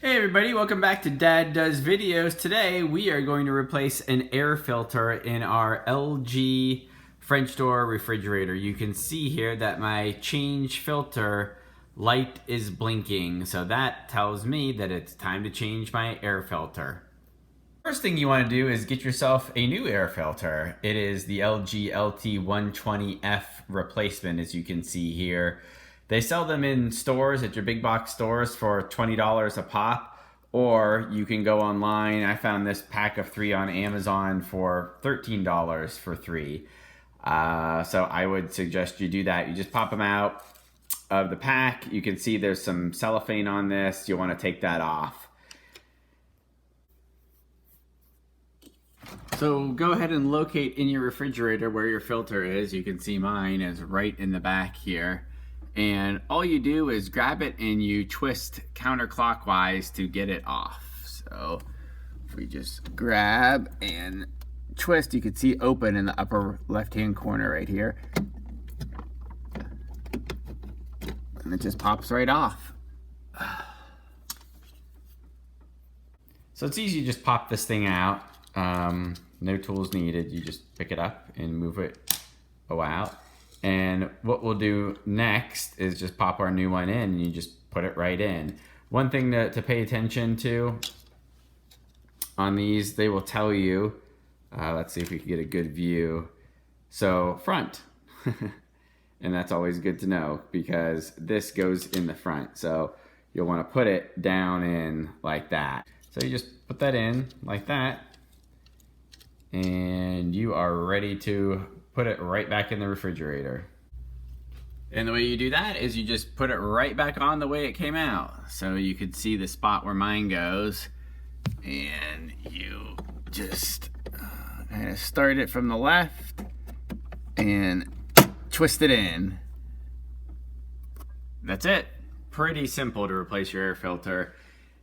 Hey everybody, welcome back to Dad Does Videos. Today we are going to replace an air filter in our LG French door refrigerator. You can see here that my change filter light is blinking, so that tells me that it's time to change my air filter. First thing you want to do is get yourself a new air filter. It is the LG LT120F replacement, as you can see here. They sell them in stores at your big box stores for $20 a pop, or you can go online. I found this pack of 3 on Amazon for $13 for 3. So I would suggest you do that. You just pop them out of the pack. You can see there's some cellophane on this. You'll want to take that off. So go ahead and locate in your refrigerator where your filter is. You can see mine is right in the back here. And all you do is grab it and you twist counterclockwise to get it off. So if we just grab and twist, you can see open in the upper left-hand corner right here. And it just pops right off. So it's easy to just pop this thing out. No tools needed. You just pick it up and move it out. And what we'll do next is just pop our new one in and you just put it right in. One thing to pay attention to on these, they will tell you, let's see if we can get a good view. So front, and that's always good to know because this goes in the front. So you'll want to put it down in like that. So you just put that in like that and you are ready to put it right back in the refrigerator. And the way you do that is you just put it right back on the way it came out. So you could see the spot where mine goes, and you just kind of start it from the left and twist it in. That's it. Pretty simple to replace your air filter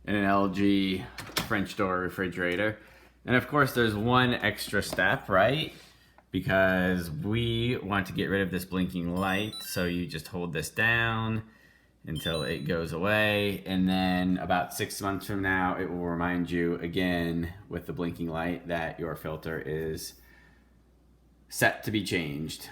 in an LG French door refrigerator. And of course there's one extra step, right? Because we want to get rid of this blinking light. So you just hold this down until it goes away. And then about 6 months from now, it will remind you again with the blinking light that your filter is set to be changed.